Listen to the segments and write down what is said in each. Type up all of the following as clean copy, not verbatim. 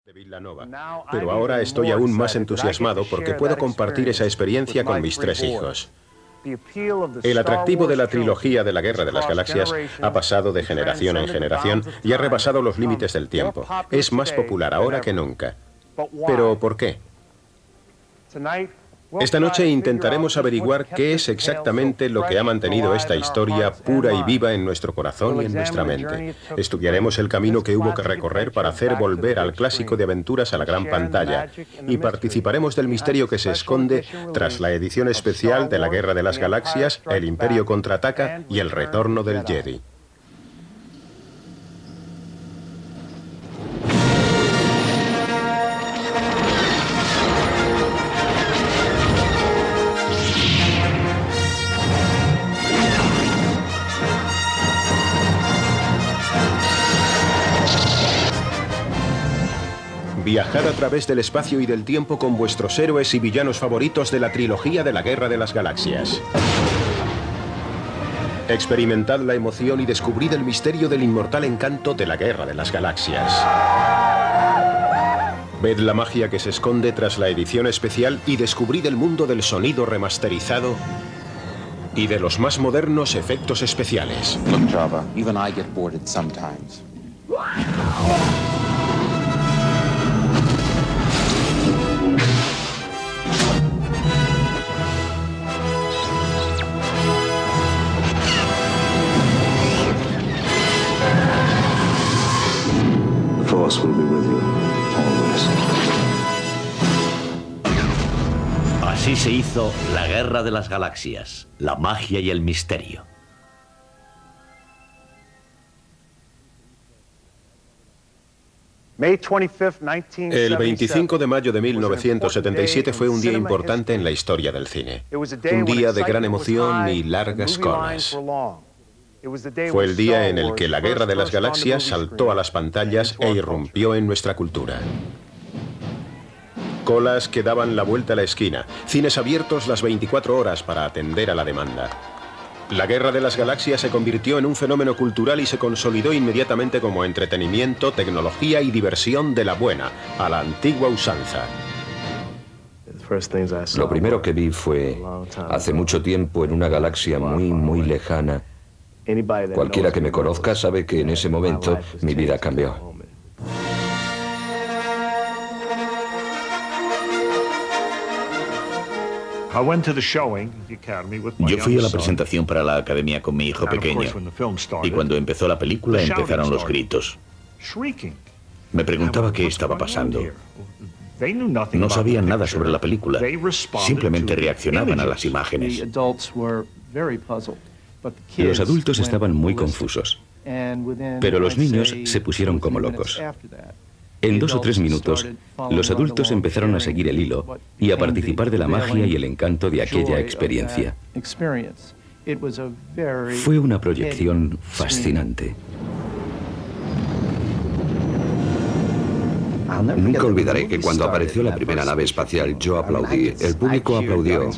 de Villanova, pero ahora estoy aún más entusiasmado porque puedo compartir esa experiencia con mis 3 hijos. El atractivo de la trilogía de la Guerra de las Galaxias ha pasado de generación en generación y ha rebasado los límites del tiempo. Es más popular ahora que nunca. ¿Pero por qué? Esta noche intentaremos averiguar qué es exactamente lo que ha mantenido esta historia pura y viva en nuestro corazón y en nuestra mente. Estudiaremos el camino que hubo que recorrer para hacer volver al clásico de aventuras a la gran pantalla y participaremos del misterio que se esconde tras la edición especial de la Guerra de las Galaxias, El Imperio contraataca y El retorno del Jedi. Viajad a través del espacio y del tiempo con vuestros héroes y villanos favoritos de la trilogía de la Guerra de las Galaxias. Experimentad la emoción y descubrid el misterio del inmortal encanto de la Guerra de las Galaxias. Ved la magia que se esconde tras la edición especial y descubrid el mundo del sonido remasterizado y de los más modernos efectos especiales. Look, Jabba, even I get bored sometimes. Will be with you always. Así se hizo la Guerra de las Galaxias, la magia y el misterio. El 25 de mayo de 1977 fue un día importante en la historia del cine. Un día de gran emoción y largas colas. Fue el día en el que la Guerra de las Galaxias saltó a las pantallas e irrumpió en nuestra cultura. Colas que daban la vuelta a la esquina, cines abiertos las 24 horas para atender a la demanda. La Guerra de las Galaxias se convirtió en un fenómeno cultural y se consolidó inmediatamente como entretenimiento, tecnología y diversión de la buena, a la antigua usanza. Lo primero que vi fue, hace mucho tiempo, en una galaxia muy lejana. Cualquiera que me conozca sabe que en ese momento mi vida cambió. Yo fui a la presentación para la academia con mi hijo pequeño y cuando empezó la película empezaron los gritos. Me preguntaba qué estaba pasando. No sabían nada sobre la película, simplemente reaccionaban a las imágenes. Los adultos estaban muy confusos, pero los niños se pusieron como locos. En 2 o 3 minutos, los adultos empezaron a seguir el hilo y a participar de la magia y el encanto de aquella experiencia. Fue una proyección fascinante. Nunca olvidaré que cuando apareció la primera nave espacial yo aplaudí, el público aplaudió.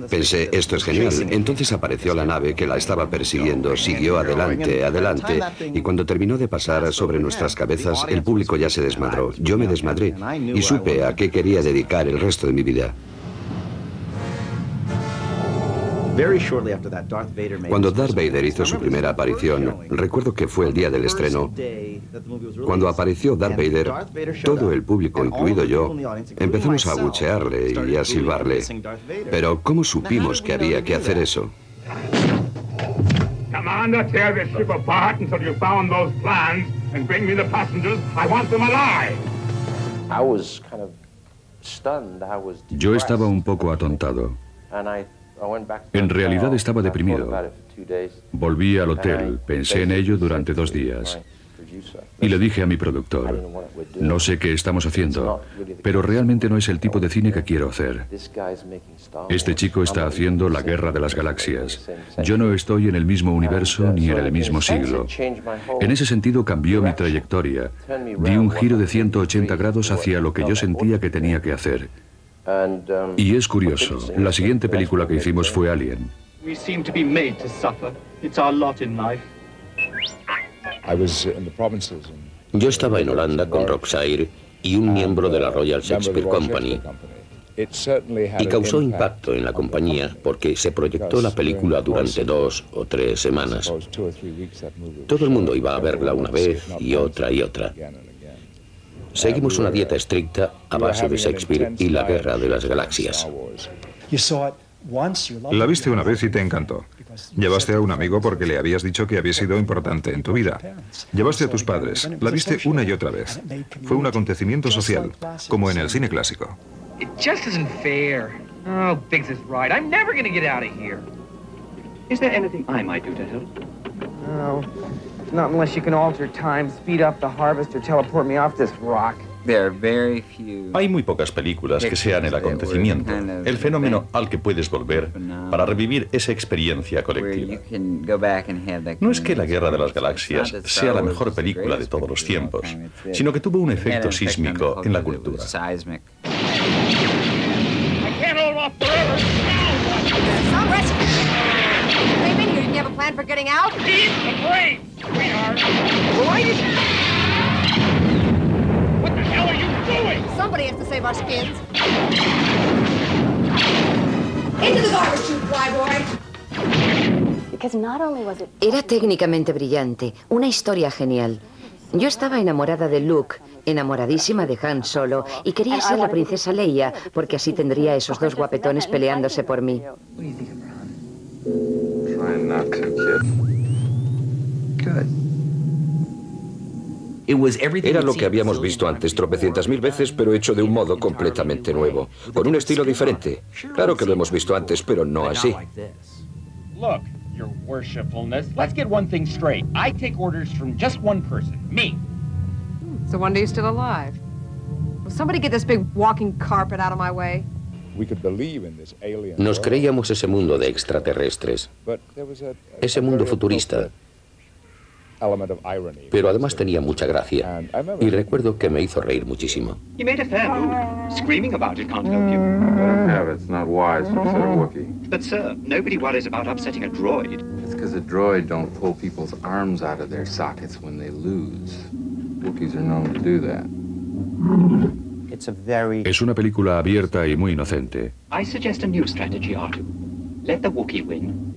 Pensé, esto es genial. Entonces apareció la nave que la estaba persiguiendo, siguió adelante, y cuando terminó de pasar sobre nuestras cabezas, el público ya se desmadró. Yo me desmadré y supe a qué quería dedicar el resto de mi vida. Cuando Darth Vader hizo su primera aparición, recuerdo que fue el día del estreno. Cuando apareció Darth Vader, todo el público, incluido yo, empezamos a abuchearle y a silbarle. Pero ¿cómo supimos que había que hacer eso? Commander, tear this ship apart until you found those plans and bring me the passengers. I want them alive. Yo estaba un poco atontado. En realidad estaba deprimido. Volví al hotel, pensé en ello durante 2 días. Y le dije a mi productor, no sé qué estamos haciendo, pero realmente no es el tipo de cine que quiero hacer. Este chico está haciendo la Guerra de las Galaxias. Yo no estoy en el mismo universo ni en el mismo siglo. En ese sentido cambió mi trayectoria. Di un giro de 180 grados hacia lo que yo sentía que tenía que hacer. Y es curioso, la siguiente película que hicimos fue Alien. Yo estaba en Holanda con Rob Shire y un miembro de la Royal Shakespeare Company, y causó impacto en la compañía porque se proyectó la película durante 2 o 3 semanas. Todo el mundo iba a verla una vez y otra y otra. Seguimos una dieta estricta a base de Shakespeare y la Guerra de las Galaxias. La viste una vez y te encantó. Llevaste a un amigo porque le habías dicho que había sido importante en tu vida. Llevaste a tus padres. La viste una y otra vez. Fue un acontecimiento social, como en el cine clásico. It just isn't fair. Oh, Biggs is right. I'm never going to get out of here. Is there anything I might do to help? No, not unless you can alter time, speed up the harvest, or teleport me off this rock. Hay muy pocas películas que sean el acontecimiento, el fenómeno al que puedes volver para revivir esa experiencia colectiva. No es que La Guerra de las Galaxias sea la mejor película de todos los tiempos, sino que tuvo un efecto sísmico en la cultura. Somebody has to save our skins. Into the garbage chute, flyboy. Era técnicamente brillante, una historia genial. Yo estaba enamorada de Luke, enamoradísima de Han Solo, y quería ser la princesa Leia, porque así tendría a esos dos guapetones peleándose por mí. Era lo que habíamos visto antes tropecientas mil veces, pero hecho de un modo completamente nuevo, con un estilo diferente. Claro que lo hemos visto antes, pero no así. Look, your worshipfulness, let's get one thing straight. I take orders from just one person, me. So one day you're still alive. Will somebody get this big walking carpet out of my way? Nos creíamos ese mundo de extraterrestres, ese mundo futurista. Pero además tenía mucha gracia, y recuerdo que me hizo reír muchísimo. You made a fair move. Screaming about it can't help you. It's not wise to upset a Wookiee. But sir, nobody worries about upsetting a droid. It's because a droid don't pull people's arms out of their sockets when they lose. Wookiees are known to do that. Es una película abierta y muy inocente. I suggest a new strategy, R2. Let the Wookiee win.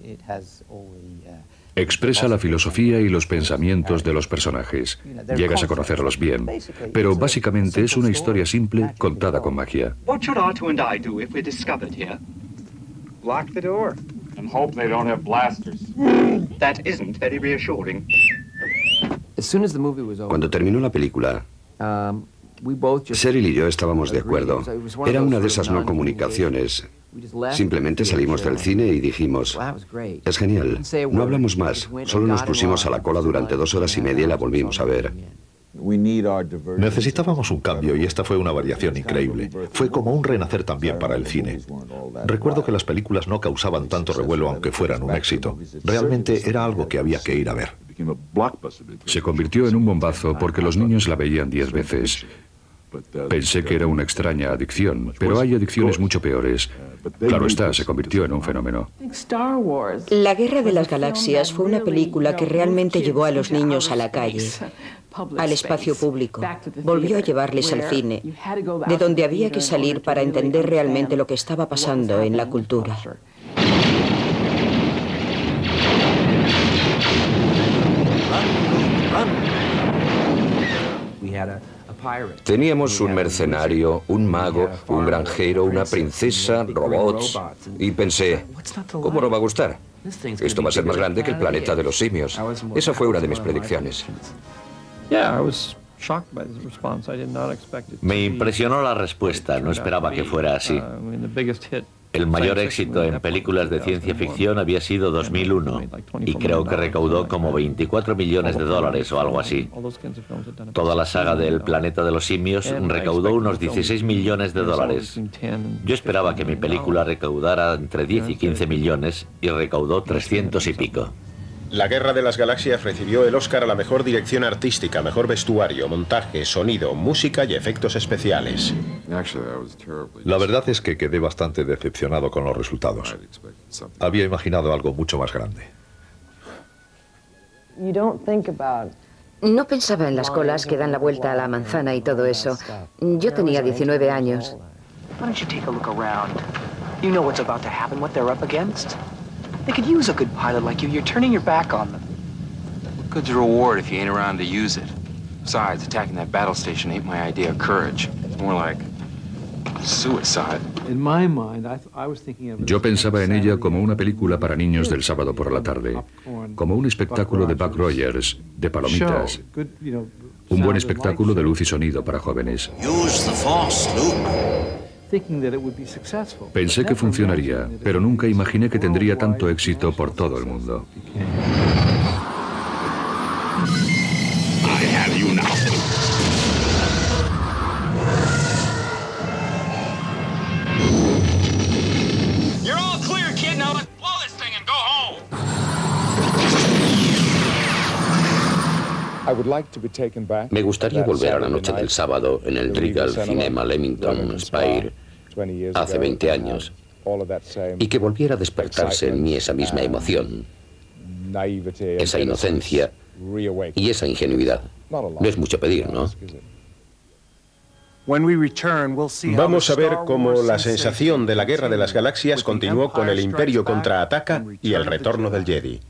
Expresa la filosofía y los pensamientos de los personajes. Llegas a conocerlos bien. Pero básicamente es una historia simple contada con magia. What should R2 and I do if we're discovered here? Lock the door and hope they don't have blasters. That isn't very reassuring. Cuando terminó la película, Cheryl y yo estábamos de acuerdo. Era una de esas no comunicaciones. Simplemente salimos del cine y dijimos, es genial, no hablamos más, solo nos pusimos a la cola durante 2 horas y media y la volvimos a ver. Necesitábamos un cambio y esta fue una variación increíble. Fue como un renacer también para el cine. Recuerdo que las películas no causaban tanto revuelo aunque fueran un éxito. Realmente era algo que había que ir a ver. Se convirtió en un bombazo porque los niños la veían 10 veces. Pensé que era una extraña adicción, pero hay adicciones mucho peores. Claro está, se convirtió en un fenómeno. La Guerra de las Galaxias fue una película que realmente llevó a los niños a la calle, al espacio público. Volvió a llevarles al cine, de donde había que salir para entender realmente lo que estaba pasando en la cultura. Teníamos un mercenario, un mago, un granjero, una princesa, robots, y pensé, ¿cómo no va a gustar? Esto va a ser más grande que el planeta de los simios. Esa fue una de mis predicciones. Me impresionó la respuesta, no esperaba que fuera así. El mayor éxito en películas de ciencia ficción había sido 2001 y creo que recaudó como 24 millones de dólares o algo así. Toda la saga del Planeta de los Simios recaudó unos 16 millones de dólares. Yo esperaba que mi película recaudara entre 10 y 15 millones y recaudó 300 y pico. La Guerra de las Galaxias recibió el Oscar a la mejor dirección artística, mejor vestuario, montaje, sonido, música y efectos especiales. La verdad es que quedé bastante decepcionado con los resultados. Había imaginado algo mucho más grande. No pensaba en las colas que dan la vuelta a la manzana y todo eso. Yo tenía 19 años. Why don't you take a look around? You know what's about to happen, what they're up against. They could use a good pilot like you. You're turning your back on them. What good's the reward if you ain't around to use it? Besides, attacking that battle station ain't my idea of courage. It's more like suicide. Yo pensaba en ella como una película para niños del sábado por la tarde, como un espectáculo de Buck Rogers, de palomitas, un buen espectáculo de luz y sonido para jóvenes. Pensé que funcionaría, pero nunca imaginé que tendría tanto éxito por todo el mundo. Me gustaría volver a la noche del sábado en el Regal Cinema Leamington Spa hace 20 años y que volviera a despertarse en mí esa misma emoción, esa inocencia y esa ingenuidad. No es mucho pedir, ¿no? Vamos a ver cómo la sensación de la Guerra de las Galaxias continuó con el Imperio contraataca y el retorno del Jedi.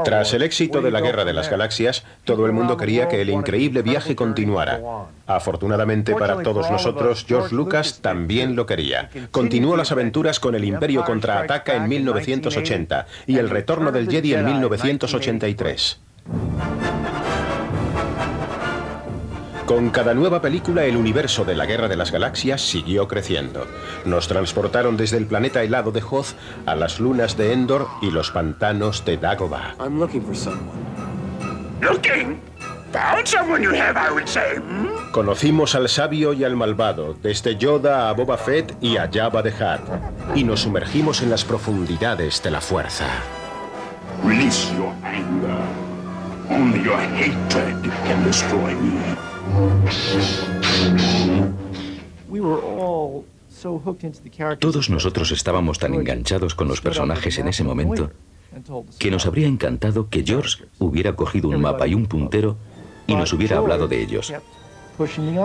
Tras el éxito de la Guerra de las Galaxias, todo el mundo quería que el increíble viaje continuara. Afortunadamente para todos nosotros, George Lucas también lo quería. Continuó las aventuras con el Imperio contraataca en 1980 y el retorno del Jedi en 1983. Con cada nueva película, el universo de la Guerra de las Galaxias siguió creciendo. Nos transportaron desde el planeta helado de Hoth a las lunas de Endor y los pantanos de Dagobah. Conocimos al sabio y al malvado, desde Yoda a Boba Fett y a Jabba the Hutt, y nos sumergimos en las profundidades de la fuerza. Release your anger. Only your hatred can destroy me. Todos nosotros estábamos tan enganchados con los personajes en ese momento que nos habría encantado que George hubiera cogido un mapa y un puntero y nos hubiera hablado de ellos.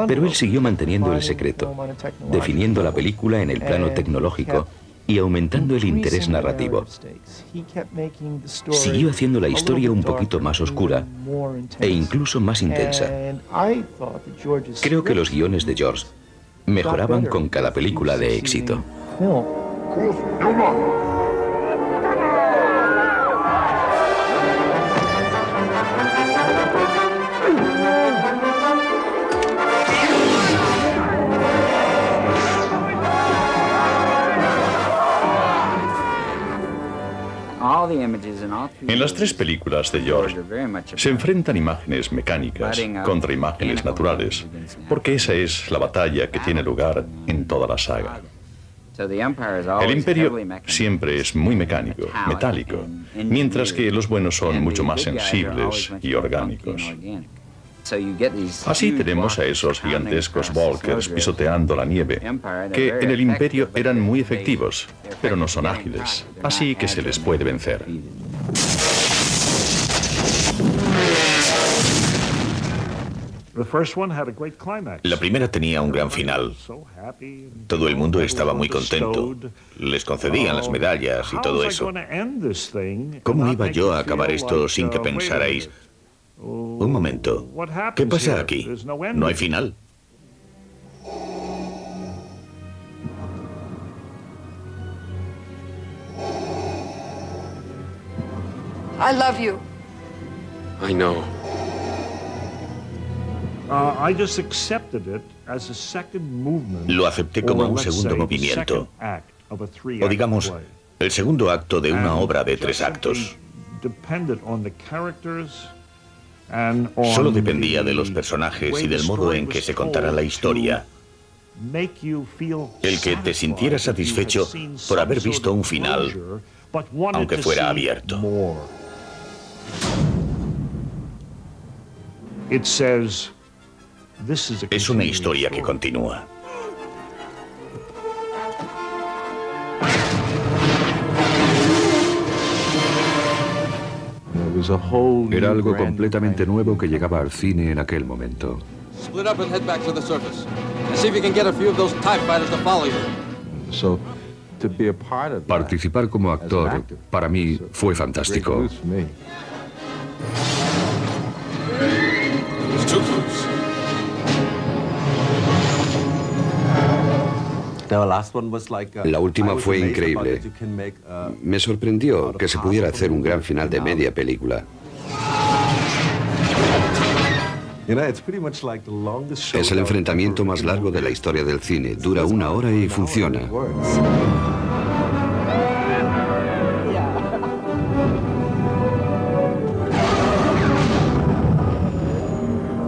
Pero él siguió manteniendo el secreto, definiendo la película en el plano tecnológico y aumentando el interés narrativo. Siguió haciendo la historia un poquito más oscura e incluso más intensa. Creo que los guiones de George mejoraban con cada película de éxito. En las tres películas de George se enfrentan imágenes mecánicas contra imágenes naturales, porque esa es la batalla que tiene lugar en toda la saga. El Imperio siempre es muy mecánico, metálico, mientras que los buenos son mucho más sensibles y orgánicos. Así tenemos a esos gigantescos Walkers pisoteando la nieve, que en el Imperio eran muy efectivos, pero no son ágiles, así que se les puede vencer. La primera tenía un gran final. Todo el mundo estaba muy contento. Les concedían las medallas y todo eso. ¿Cómo iba yo a acabar esto sin que pensarais? Un momento, ¿qué pasa aquí? ¿No hay final? I love you. I know. Lo acepté como un segundo movimiento, o digamos, el segundo acto de una obra de 3 actos. Solo dependía de los personajes y del modo en que se contara la historia. El que te sintieras satisfecho por haber visto un final, aunque fuera abierto. Es una historia que continúa. Era algo completamente nuevo que llegaba al cine en aquel momento. Split up and head back to the surface. And see if you can get a few of those TIE fighters to follow you. Participar como actor, para mí, fue fantástico. La última fue increíble. Me sorprendió que se pudiera hacer un gran final de media película. Es el enfrentamiento más largo de la historia del cine. Dura 1 hora y funciona.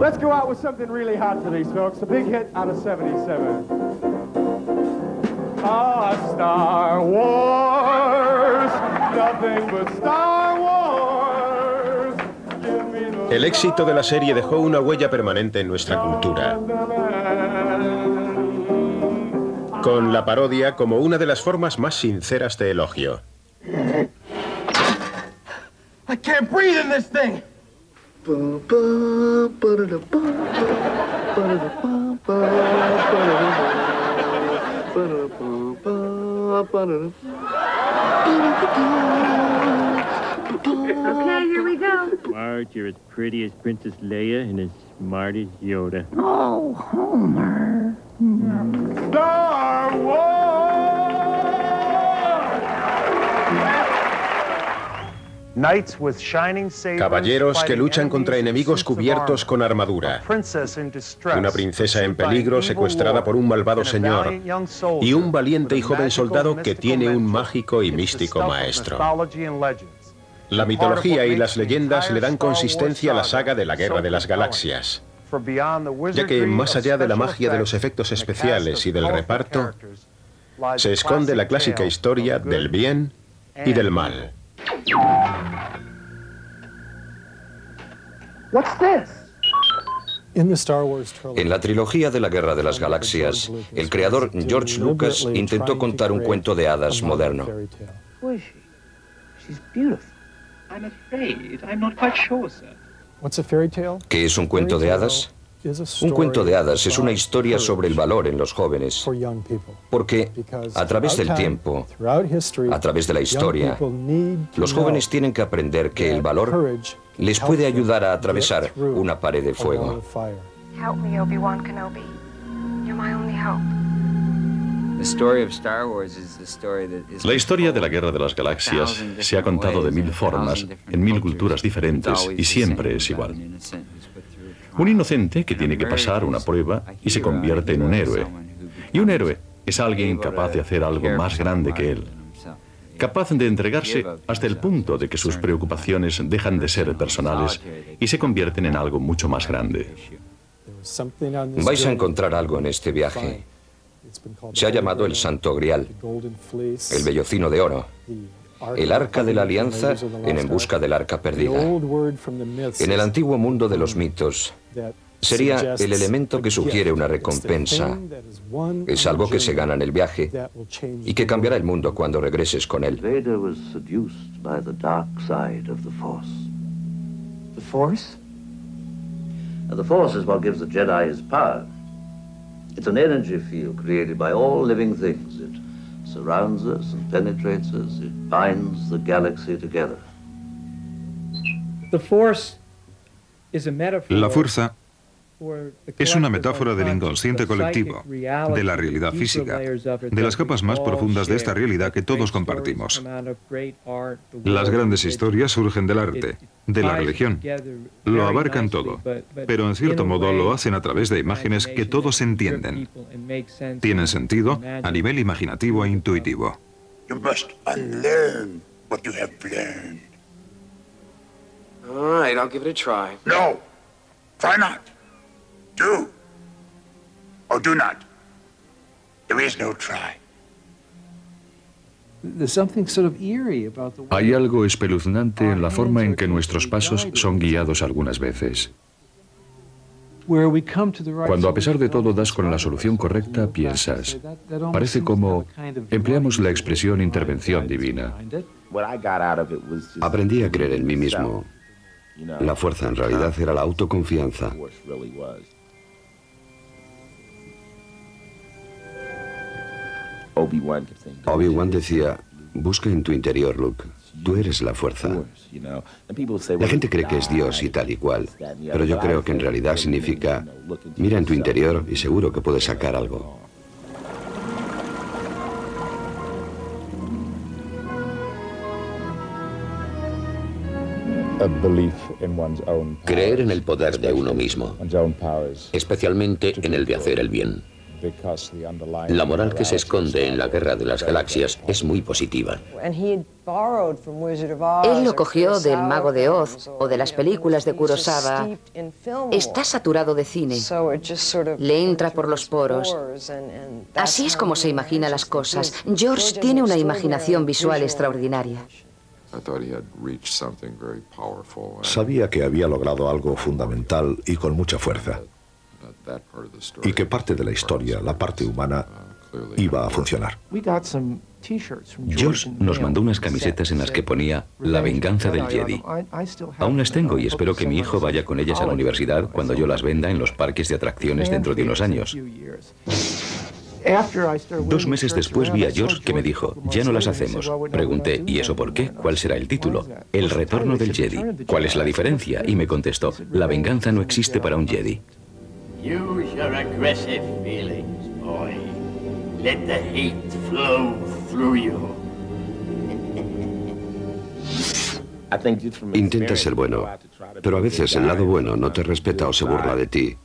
Let's go out with something really hot for these folks. A big hit out of 77. Ah, Star Wars, nothing but Star Wars. El éxito de la serie dejó una huella permanente en nuestra cultura, con la parodia como una de las formas más sinceras de elogio. I can't breathe in this thing. Okay, here we go. Marge, you're as pretty as Princess Leia and as smart as Yoda. Oh, Homer. Star Wars! Caballeros que luchan contra enemigos cubiertos con armadura. Una princesa en peligro secuestrada por un malvado señor. Y un valiente y joven soldado que tiene un mágico y místico maestro. La mitología y las leyendas le dan consistencia a la saga de la Guerra de las Galaxias, ya que más allá de la magia de los efectos especiales y del reparto, se esconde la clásica historia del bien y del mal. En la trilogía de la Guerra de las Galaxias, el creador George Lucas intentó contar un cuento de hadas moderno. ¿Qué es un cuento de hadas? Un cuento de hadas es una historia sobre el valor en los jóvenes, porque a través del tiempo, a través de la historia, los jóvenes tienen que aprender que el valor les puede ayudar a atravesar una pared de fuego. Help me, Obi-Wan Kenobi. You're my only hope. La historia de la Guerra de las Galaxias se ha contado de 1000 formas, en 1000 culturas diferentes, y siempre es igual. Un inocente que tiene que pasar una prueba y se convierte en un héroe. Y un héroe es alguien capaz de hacer algo más grande que él. Capaz de entregarse hasta el punto de que sus preocupaciones dejan de ser personales y se convierten en algo mucho más grande. Vais a encontrar algo en este viaje. Se ha llamado el Santo Grial, el Vellocino de Oro, el Arca de la Alianza en busca del Arca Perdida. En el antiguo mundo de los mitos, sería el elemento que sugiere una recompensa. Es algo que se gana en el viaje y que cambiará el mundo cuando regreses con él. Vader was seduced by the dark side of the Force. The Force? The Force is what gives the Jedi his power. It's an energy field created by all living things. It surrounds us and penetrates us. It binds the galaxy together. The Force is a metaphor. La fuerza es una metáfora del inconsciente colectivo, de la realidad física, de las capas más profundas de esta realidad que todos compartimos. Las grandes historias surgen del arte, de la religión. Lo abarcan todo, pero en cierto modo lo hacen a través de imágenes que todos entienden. Tienen sentido a nivel imaginativo e intuitivo. You must unlearn what you have learned. All right, I'll give it a try. No, try not. Do or do not. There is no try. Hay algo espeluznante en la forma en que nuestros pasos son guiados algunas veces. Cuando a pesar de todo das con la solución correcta, piensas, parece como empleamos la expresión intervención divina. Aprendí a creer en mí mismo La fuerza en realidad era la autoconfianza. Obi-Wan decía, busca en tu interior, Luke. Tú eres la fuerza. La gente cree que es Dios y tal y cual, pero yo creo que en realidad significa, mira en tu interior y seguro que puedes sacar algo. Creer en el poder de uno mismo, especialmente en el de hacer el bien. La moral que se esconde en la Guerra de las Galaxias es muy positiva. Él lo cogió del Mago de Oz o de las películas de Kurosawa. Está saturado de cine. Le entra por los poros. Así es como se imagina las cosas. George tiene una imaginación visual extraordinaria. Sabía que había logrado algo fundamental y con mucha fuerza. Y que parte de la historia, la parte humana, iba a funcionar. George nos mandó unas camisetas en las que ponía La venganza del Jedi. Aún las tengo y espero que mi hijo vaya con ellas a la universidad cuando yo las venda en los parques de atracciones dentro de unos años. 2 meses después vi a George que me dijo, ya no las hacemos. Pregunté, ¿y eso por qué? ¿Cuál será el título? El retorno del Jedi. ¿Cuál es la diferencia? Y me contestó, la venganza no existe para un Jedi. Use your aggressive feelings, boy. Let the hate flow through you. Intenta ser bueno, pero a veces el lado bueno no te respeta o se burla de ti.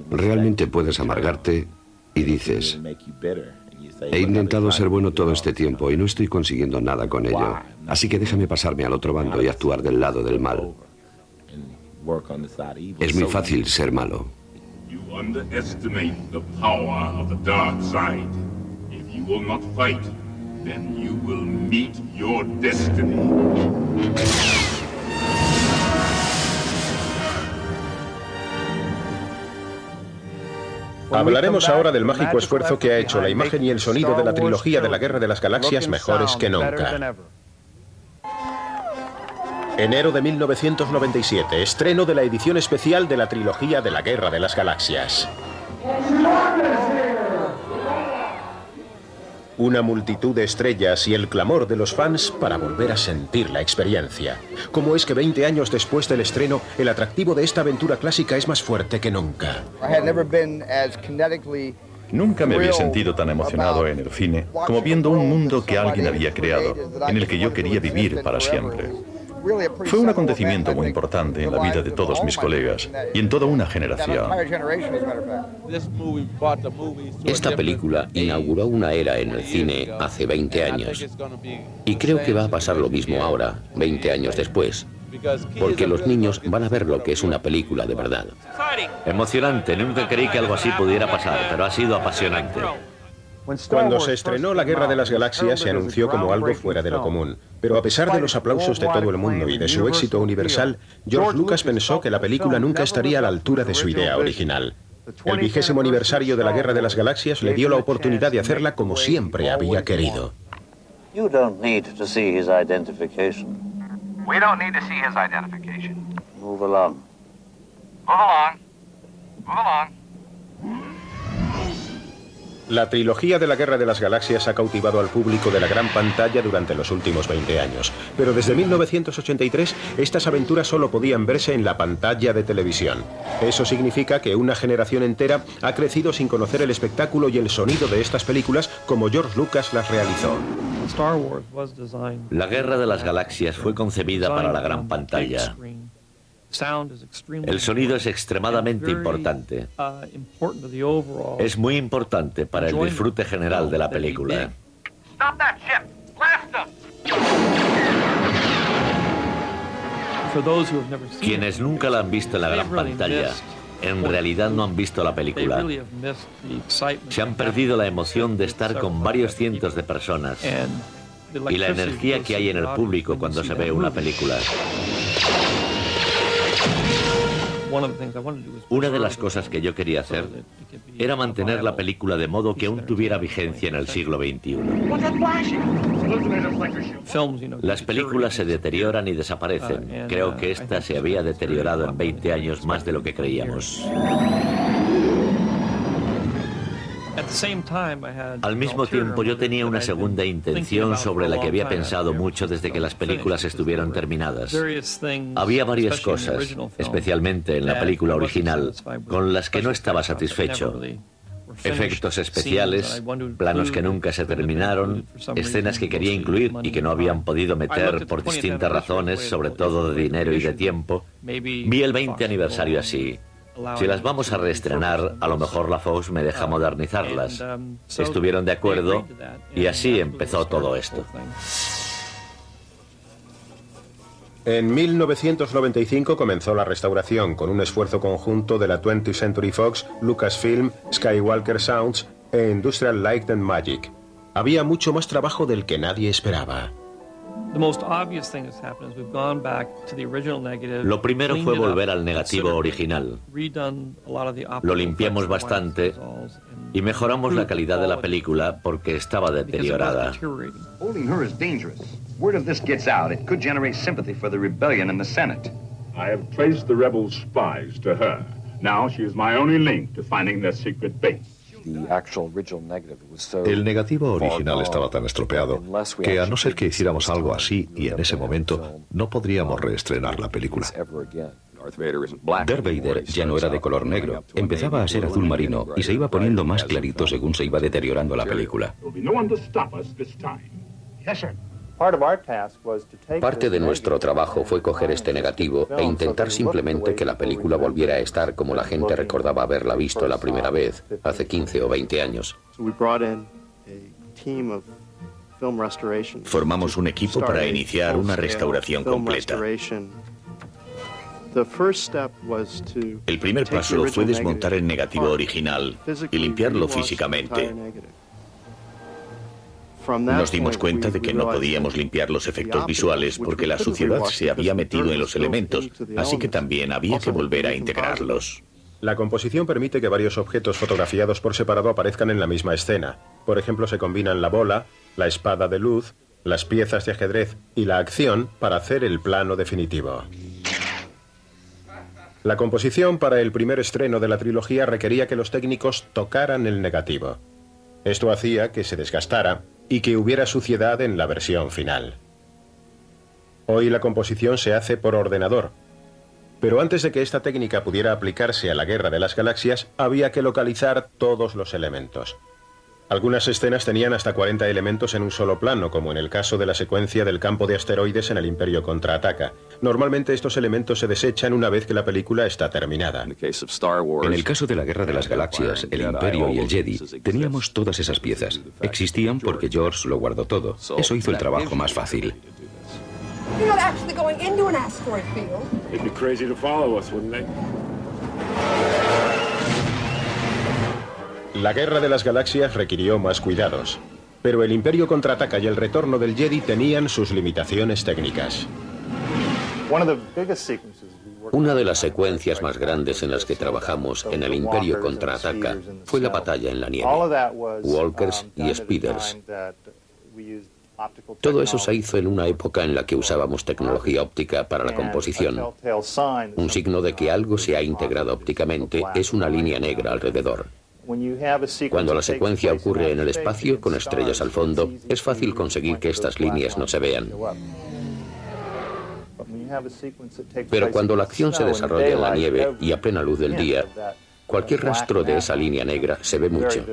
Realmente puedes amargarte y dices, he intentado ser bueno todo este tiempo y no estoy consiguiendo nada con ello, así que déjame pasarme al otro bando y actuar del lado del mal. Es muy fácil ser malo. You underestimate the power of the dark side. If you will not fight, then you will meet your destiny. Hablaremos ahora del mágico esfuerzo que ha hecho la imagen y el sonido de la trilogía de la Guerra de las Galaxias mejores que nunca. Enero de 1997, estreno de la edición especial de la trilogía de la Guerra de las Galaxias. Una multitud de estrellas y el clamor de los fans para volver a sentir la experiencia. ¿Cómo es que 20 años después del estreno, el atractivo de esta aventura clásica es más fuerte que nunca? Nunca me había sentido tan emocionado en el cine como viendo un mundo que alguien había creado, en el que yo quería vivir para siempre. Fue un acontecimiento muy importante en la vida de todos mis colegas y en toda una generación. Esta película inauguró una era en el cine hace 20 años. Y creo que va a pasar lo mismo ahora, 20 años después. Porque los niños van a ver lo que es una película de verdad. Emocionante, nunca creí que algo así pudiera pasar, pero ha sido apasionante. Cuando se estrenó La Guerra de las Galaxias se anunció como algo fuera de lo común. Pero a pesar de los aplausos de todo el mundo y de su éxito universal, George Lucas pensó que la película nunca estaría a la altura de su idea original. El 20º aniversario de La Guerra de las Galaxias le dio la oportunidad de hacerla como siempre había querido. You don't need to see his identification. We don't need to see his identification. Move along. Move along. Move along. La trilogía de la Guerra de las Galaxias ha cautivado al público de la gran pantalla durante los últimos 20 años. Pero desde 1983, estas aventuras solo podían verse en la pantalla de televisión. Eso significa que una generación entera ha crecido sin conocer el espectáculo y el sonido de estas películas como George Lucas las realizó. La Guerra de las Galaxias fue concebida para la gran pantalla. El sonido es extremadamente importante. Es muy importante para el disfrute general de la película. Quienes nunca la han visto en la gran pantalla, en realidad no han visto la película. Se han perdido la emoción de estar con varios cientos de personas y la energía que hay en el público cuando se ve una película. Una de las cosas que yo quería hacer era mantener la película de modo que aún tuviera vigencia en el siglo XXI. Las películas se deterioran y desaparecen. Creo que esta se había deteriorado en 20 años más de lo que creíamos. Al mismo tiempo, yo tenía una segunda intención sobre la que había pensado mucho desde que las películas estuvieron terminadas. Había varias cosas, especialmente en la película original, con las que no estaba satisfecho. Efectos especiales, planos que nunca se terminaron, escenas que quería incluir y que no habían podido meter por distintas razones, sobre todo de dinero y de tiempo. Vi el 20 aniversario así. Si las vamos a reestrenar, a lo mejor la Fox me deja modernizarlas. Estuvieron de acuerdo y así empezó todo esto. En 1995 comenzó la restauración con un esfuerzo conjunto de la 20th Century Fox, Lucasfilm, Skywalker Sounds e Industrial Light and Magic. Había mucho más trabajo del que nadie esperaba. Lo primero fue volver al negativo original. Lo limpiamos bastante y mejoramos la calidad de la película porque estaba deteriorada. Holding her is dangerous. Word of this gets out, it could generate sympathy for the rebellion in the Senate. I have traced the rebel spies to her. Now she is my only link to finding their secret base. El negativo original estaba tan estropeado que a no ser que hiciéramos algo así y en ese momento no podríamos reestrenar la película. Darth Vader ya no era de color negro, empezaba a ser azul marino y se iba poniendo más clarito según se iba deteriorando la película. Parte de nuestro trabajo fue coger este negativo e intentar simplemente que la película volviera a estar como la gente recordaba haberla visto la primera vez, hace 15 o 20 años. Formamos un equipo para iniciar una restauración completa. El primer paso fue desmontar el negativo original y limpiarlo físicamente. Nos dimos cuenta de que no podíamos limpiar los efectos visuales porque la suciedad se había metido en los elementos, así que también había que volver a integrarlos. La composición permite que varios objetos fotografiados por separado aparezcan en la misma escena. Por ejemplo, se combinan la bola, la espada de luz, las piezas de ajedrez y la acción para hacer el plano definitivo. La composición para el primer estreno de la trilogía requería que los técnicos tocaran el negativo. Esto hacía que se desgastara y que hubiera suciedad en la versión final. Hoy la composición se hace por ordenador, pero antes de que esta técnica pudiera aplicarse a la Guerra de las Galaxias, había que localizar todos los elementos. Algunas escenas tenían hasta 40 elementos en un solo plano, como en el caso de la secuencia del campo de asteroides en El Imperio Contraataca. Normalmente estos elementos se desechan una vez que la película está terminada. En el caso de la Guerra de las Galaxias, el Imperio y el Jedi, teníamos todas esas piezas. Existían porque George lo guardó todo. Eso hizo el trabajo más fácil. La Guerra de las Galaxias requirió más cuidados, pero El Imperio Contraataca y El Retorno del Jedi tenían sus limitaciones técnicas. Una de las secuencias más grandes en las que trabajamos en El Imperio Contraataca fue la batalla en la nieve. Walkers y Speeders. Todo eso se hizo en una época en la que usábamos tecnología óptica para la composición. Un signo de que algo se ha integrado ópticamente es una línea negra alrededor. Cuando la secuencia ocurre en el espacio con estrellas al fondo, es fácil conseguir que estas líneas no se vean. Pero cuando la acción se desarrolla en la nieve y a plena luz del día, cualquier rastro de esa línea negra se ve mucho.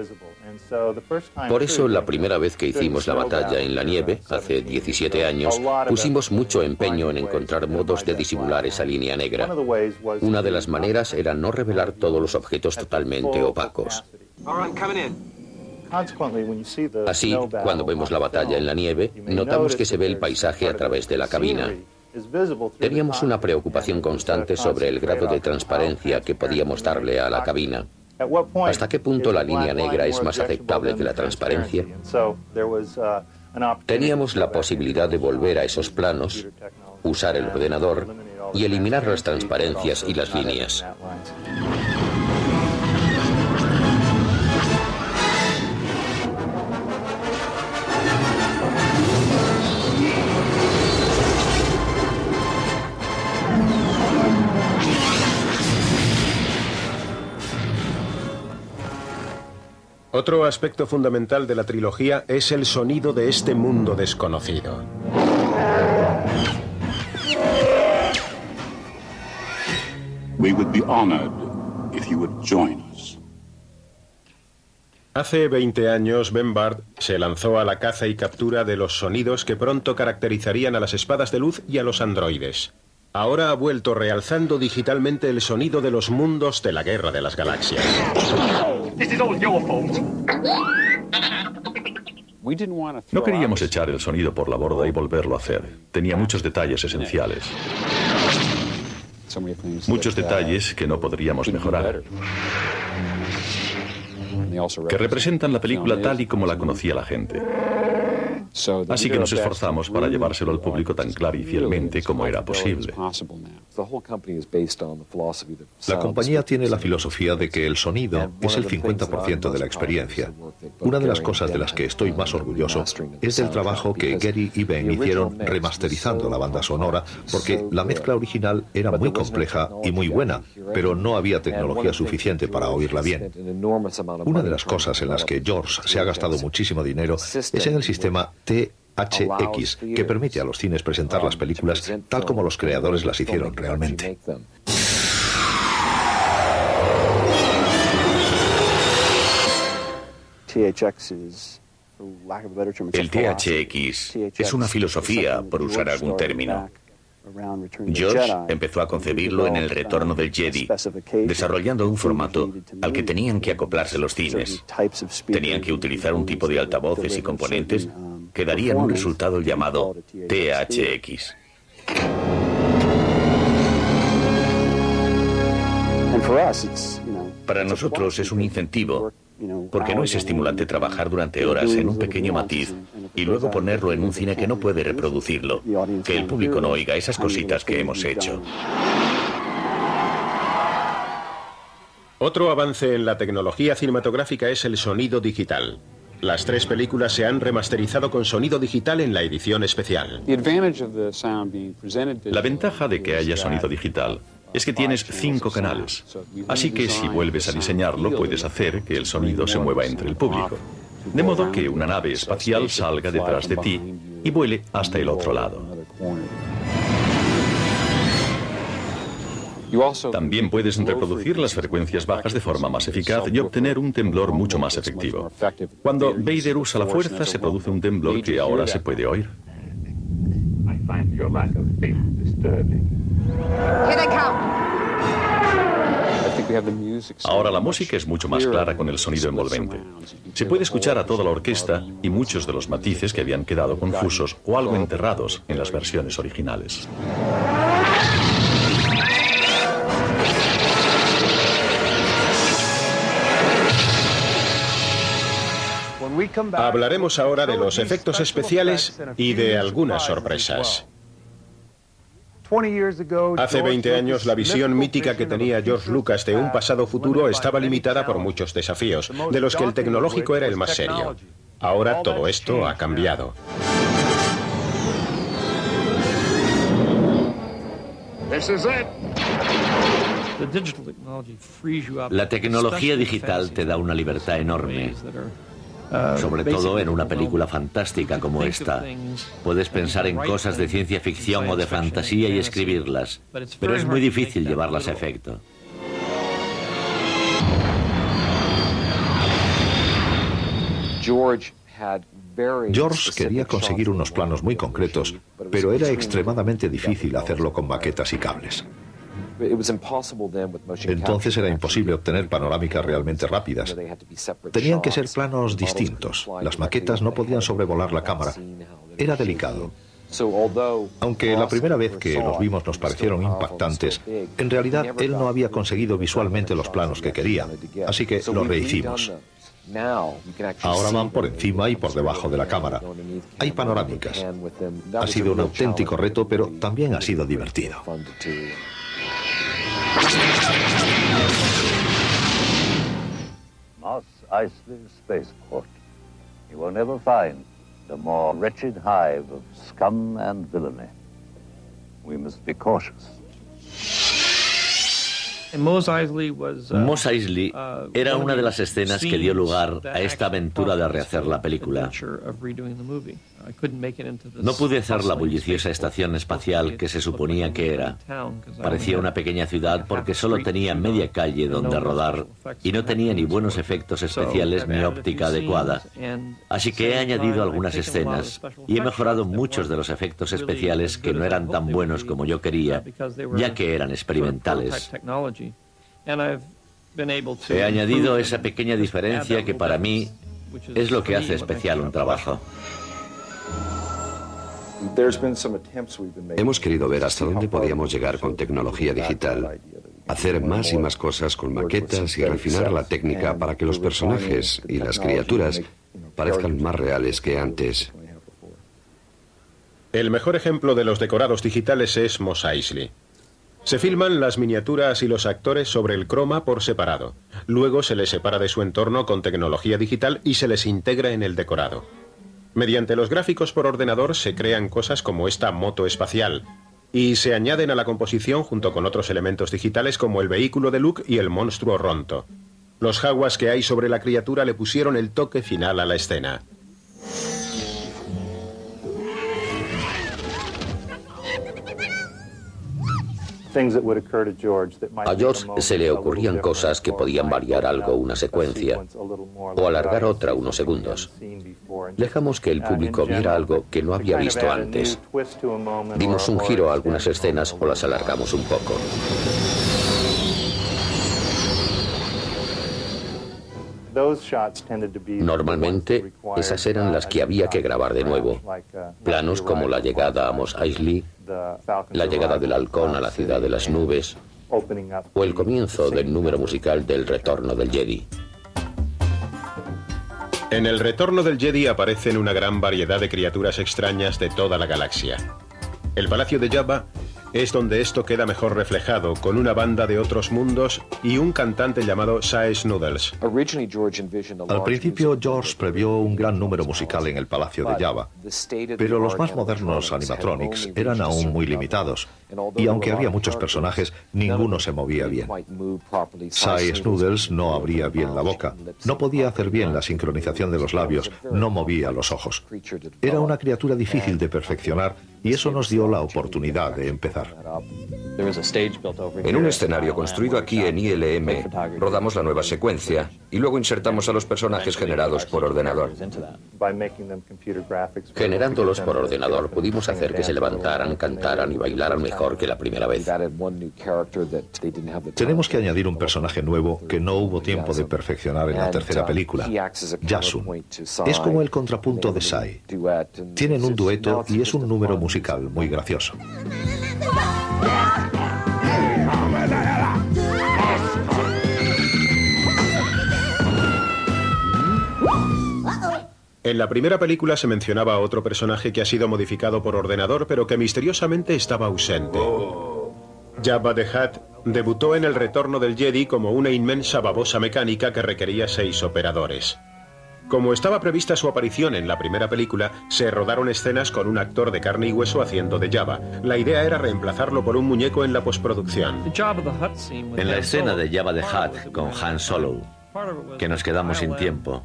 Por eso, la primera vez que hicimos la batalla en la nieve, hace 17 años, pusimos mucho empeño en encontrar modos de disimular esa línea negra. Una de las maneras era no revelar todos los objetos totalmente opacos. Así, cuando vemos la batalla en la nieve, notamos que se ve el paisaje a través de la cabina. Teníamos una preocupación constante sobre el grado de transparencia que podíamos darle a la cabina. ¿Hasta qué punto la línea negra es más aceptable que la transparencia? Teníamos la posibilidad de volver a esos planos usar el ordenador y eliminar las transparencias y las líneas. Otro aspecto fundamental de la trilogía es el sonido de este mundo desconocido. We would be honored if you would join us. Hace 20 años, Ben Bard se lanzó a la caza y captura de los sonidos que pronto caracterizarían a las espadas de luz y a los androides. Ahora ha vuelto realzando digitalmente el sonido de los mundos de la Guerra de las Galaxias. No queríamos echar el sonido por la borda y volverlo a hacer. Tenía muchos detalles esenciales. Muchos detalles que no podríamos mejorar, que representan la película tal y como la conocía la gente. Así que nos esforzamos para llevárselo al público tan claro y fielmente como era posible. La compañía tiene la filosofía de que el sonido es el 50% de la experiencia. Una de las cosas de las que estoy más orgulloso es del trabajo que Gary y Ben hicieron remasterizando la banda sonora, porque la mezcla original era muy compleja y muy buena, pero no había tecnología suficiente para oírla bien. Una de las cosas en las que George se ha gastado muchísimo dinero es en el sistema THX, que permite a los cines presentar las películas tal como los creadores las hicieron realmente. El THX es una filosofía, por usar algún término. George empezó a concebirlo en El Retorno del Jedi, desarrollando un formato al que tenían que acoplarse los cines. Tenían que utilizar un tipo de altavoces y componentes que darían un resultado llamado THX. Para nosotros es un incentivo, porque no es estimulante trabajar durante horas en un pequeño matiz y luego ponerlo en un cine que no puede reproducirlo, que el público no oiga esas cositas que hemos hecho. Otro avance en la tecnología cinematográfica es el sonido digital. Las 3 películas se han remasterizado con sonido digital en la edición especial. La ventaja de que haya sonido digital es que tienes 5 canales, así que si vuelves a diseñarlo puedes hacer que el sonido se mueva entre el público, de modo que una nave espacial salga detrás de ti y vuele hasta el otro lado. También puedes reproducir las frecuencias bajas de forma más eficaz y obtener un temblor mucho más efectivo. Cuando Vader usa la fuerza se produce un temblor que ahora se puede oír. Ahora la música es mucho más clara con el sonido envolvente. Se puede escuchar a toda la orquesta y muchos de los matices que habían quedado confusos o algo enterrados en las versiones originales. Hablaremos ahora de los efectos especiales y de algunas sorpresas. Hace 20 años, la visión mítica que tenía George Lucas de un pasado futuro estaba limitada por muchos desafíos, de los que el tecnológico era el más serio. Ahora todo esto ha cambiado. La tecnología digital te da una libertad enorme. Sobre todo en una película fantástica como esta. Puedes pensar en cosas de ciencia ficción o de fantasía y escribirlas, pero es muy difícil llevarlas a efecto. George quería conseguir unos planos muy concretos, pero era extremadamente difícil hacerlo con maquetas y cables. Entonces era imposible obtener panorámicas realmente rápidas. Tenían que ser planos distintos. Las maquetas no podían sobrevolar la cámara. Era delicado. Aunque la primera vez que los vimos nos parecieron impactantes, en realidad él no había conseguido visualmente los planos que quería, así que los rehicimos. Ahora van por encima y por debajo de la cámara. Hay panorámicas. Ha sido un auténtico reto, pero también ha sido divertido. Mos Eisley Spaceport. You will never find a more wretched hive of scum and villainy. We must be cautious. Mos Eisley era una de las escenas que dio lugar a esta aventura de rehacer la película. No pude hacer la bulliciosa estación espacial que se suponía que era. Parecía una pequeña ciudad porque solo tenía media calle donde rodar y no tenía ni buenos efectos especiales ni óptica adecuada. Así que he añadido algunas escenas y he mejorado muchos de los efectos especiales que no eran tan buenos como yo quería, ya que eran experimentales. He añadido esa pequeña diferencia que para mí es lo que hace especial un trabajo. Hemos querido ver hasta dónde podíamos llegar con tecnología digital, hacer más y más cosas con maquetas y refinar la técnica para que los personajes y las criaturas parezcan más reales que antes. El mejor ejemplo de los decorados digitales es Mos Eisley. Se filman las miniaturas y los actores sobre el croma por separado. Luego se les separa de su entorno con tecnología digital y se les integra en el decorado. Mediante los gráficos por ordenador se crean cosas como esta moto espacial y se añaden a la composición junto con otros elementos digitales como el vehículo de Luke y el monstruo Ronto. Los jaguas que hay sobre la criatura le pusieron el toque final a la escena. A George se le ocurrían cosas que podían variar algo una secuencia o alargar otra unos segundos. Dejamos que el público viera algo que no había visto antes. Dimos un giro a algunas escenas o las alargamos un poco. Normalmente, esas eran las que había que grabar de nuevo. Planos como la llegada a Mos Eisley, la llegada del halcón a la ciudad de las nubes, o el comienzo del número musical del Retorno del Jedi. En el Retorno del Jedi aparecen una gran variedad de criaturas extrañas de toda la galaxia. El palacio de Jabba es donde esto queda mejor reflejado, con una banda de otros mundos y un cantante llamado Size Noodles. Al principio, George previó un gran número musical en el Palacio de Jabba, pero los más modernos animatronics eran aún muy limitados, y aunque había muchos personajes, ninguno se movía bien. Size Noodles no abría bien la boca, no podía hacer bien la sincronización de los labios, no movía los ojos. Era una criatura difícil de perfeccionar, y eso nos dio la oportunidad de empezar. En un escenario construido aquí en ILM, rodamos la nueva secuencia y luego insertamos a los personajes generados por ordenador. Generándolos por ordenador, pudimos hacer que se levantaran, cantaran y bailaran mejor que la primera vez. Tenemos que añadir un personaje nuevo que no hubo tiempo de perfeccionar en la tercera película, Yasun. Es como el contrapunto de Sai. Tienen un dueto y es un número musical muy gracioso. En la primera película se mencionaba a otro personaje que ha sido modificado por ordenador, pero que misteriosamente estaba ausente. Jabba the Hutt debutó en El Retorno del Jedi como una inmensa babosa mecánica que requería 6 operadores. Como estaba prevista su aparición en la primera película, se rodaron escenas con un actor de carne y hueso haciendo de Jabba. La idea era reemplazarlo por un muñeco en la postproducción. En la escena de Jabba the Hutt con Han Solo, que nos quedamos sin tiempo,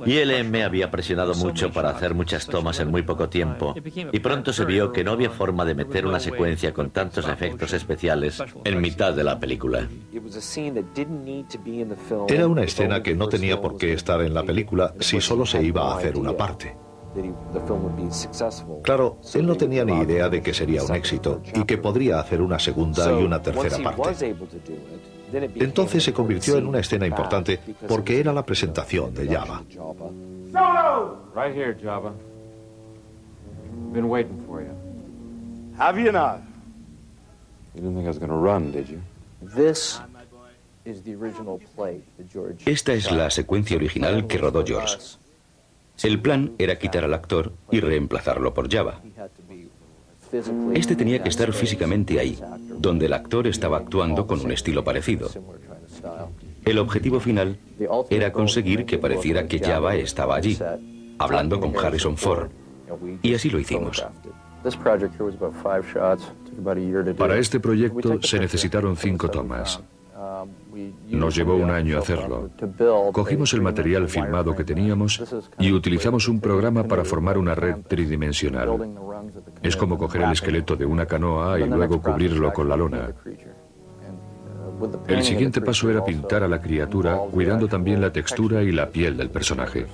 ILM había presionado mucho para hacer muchas tomas en muy poco tiempo, y pronto se vio que no había forma de meter una secuencia con tantos efectos especiales en mitad de la película. Era una escena que no tenía por qué estar en la película si solo se iba a hacer una parte. Claro, él no tenía ni idea de que sería un éxito y que podría hacer una segunda y una tercera parte. Entonces se convirtió en una escena importante porque era la presentación de Jabba. Right here, Jabba. Been waiting for you. Have you not? You didn't think I was going to run, did you? This Esta es la secuencia original que rodó George. El plan era quitar al actor y reemplazarlo por Jabba. Este tenía que estar físicamente ahí, donde el actor estaba actuando con un estilo parecido. El objetivo final era conseguir que pareciera que Jabba estaba allí, hablando con Harrison Ford. Y así lo hicimos. Para este proyecto se necesitaron 5 tomas. Nos llevó un año hacerlo. Cogimos el material filmado que teníamos y utilizamos un programa para formar una red tridimensional. Es como coger el esqueleto de una canoa y luego cubrirlo con la lona. El siguiente paso era pintar a la criatura, cuidando también la textura y la piel del personaje.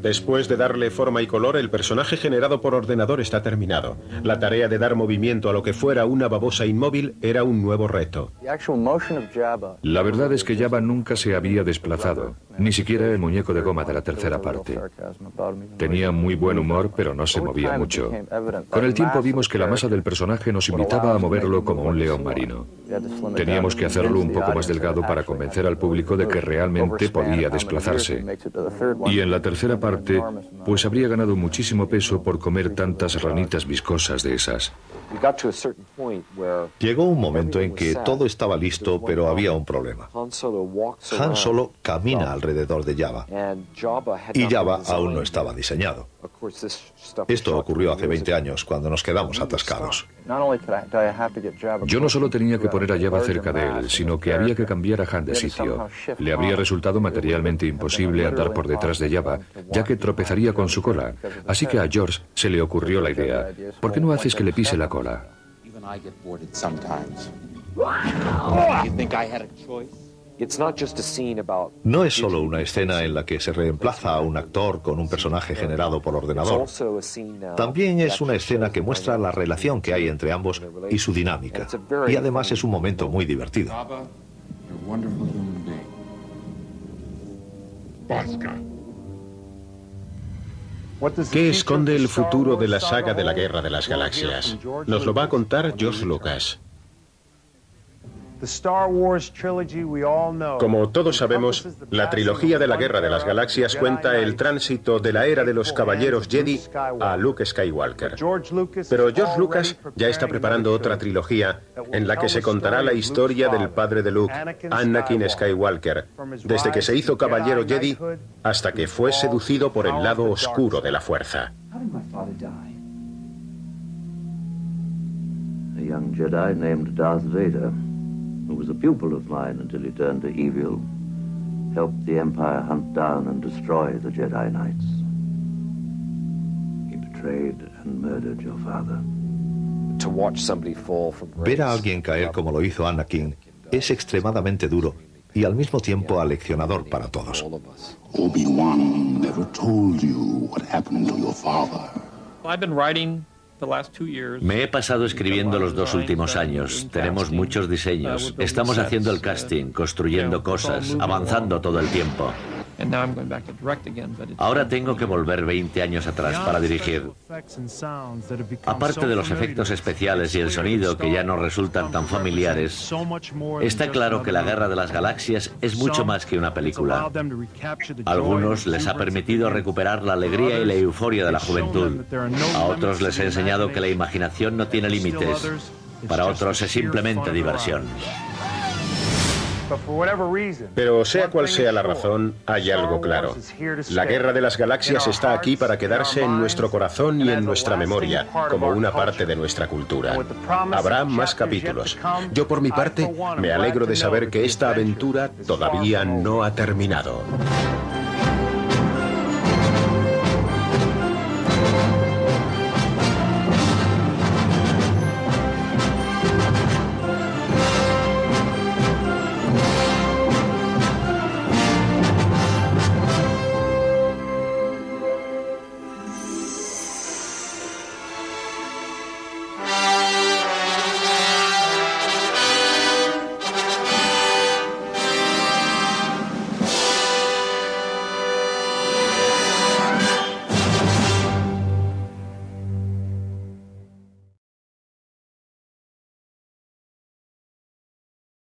Después de darle forma y color, el personaje generado por ordenador está terminado. La tarea de dar movimiento a lo que fuera una babosa inmóvil era un nuevo reto. La verdad es que Jabba nunca se había desplazado, ni siquiera el muñeco de goma de la tercera parte. Tenía muy buen humor, pero no se movía mucho. Con el tiempo vimos que la masa del personaje nos invitaba a moverlo como un león marino. Teníamos que hacerlo un poco más delgado para convencer al público de que realmente podía desplazarse. Y en la tercera parte, pues habría ganado muchísimo peso por comer tantas ranitas viscosas de esas. Llegó un momento en que todo estaba listo, pero había un problema. Han Solo camina alrededor de Jabba, y Jabba aún no estaba diseñado. Esto ocurrió hace 20 años, cuando nos quedamos atascados. Yo no solo tenía que poner a Jabba cerca de él, sino que había que cambiar a Han de sitio. Le habría resultado materialmente imposible andar por detrás de Jabba, ya que tropezaría con su cola. Así que a George se le ocurrió la idea: ¿por qué no haces que le pise la cola? No es solo una escena en la que se reemplaza a un actor con un personaje generado por ordenador. También es una escena que muestra la relación que hay entre ambos y su dinámica. Y además es un momento muy divertido. ¿Qué esconde el futuro de la saga de la Guerra de las Galaxias? Nos lo va a contar George Lucas. Como todos sabemos, la trilogía de la Guerra de las Galaxias cuenta el tránsito de la era de los Caballeros Jedi a Luke Skywalker. Pero George Lucas ya está preparando otra trilogía en la que se contará la historia del padre de Luke, Anakin Skywalker, desde que se hizo Caballero Jedi hasta que fue seducido por el lado oscuro de la Fuerza. A young Jedi named Darth Vader, who was a pupil of mine until he turned to evil, helped the Empire hunt down and destroy the Jedi Knights. He betrayed and murdered your father. Ver a alguien caer como lo hizo Anakin es extremadamente duro y al mismo tiempo aleccionador para todos. Obi-Wan never told you what happened to your father. I've been writing. Me he pasado escribiendo los 2 últimos años. Tenemos muchos diseños. Estamos haciendo el casting, construyendo cosas, avanzando todo el tiempo. Ahora tengo que volver 20 años atrás para dirigir. Aparte de los efectos especiales y el sonido que ya no resultan tan familiares, está claro que la Guerra de las Galaxias es mucho más que una película. A algunos les ha permitido recuperar la alegría y la euforia de la juventud. A otros les he enseñado que la imaginación no tiene límites. Para otros es simplemente diversión. Pero sea cual sea la razón, hay algo claro. La Guerra de las Galaxias está aquí para quedarse en nuestro corazón y en nuestra memoria, como una parte de nuestra cultura. Habrá más capítulos. Yo, por mi parte, me alegro de saber que esta aventura todavía no ha terminado.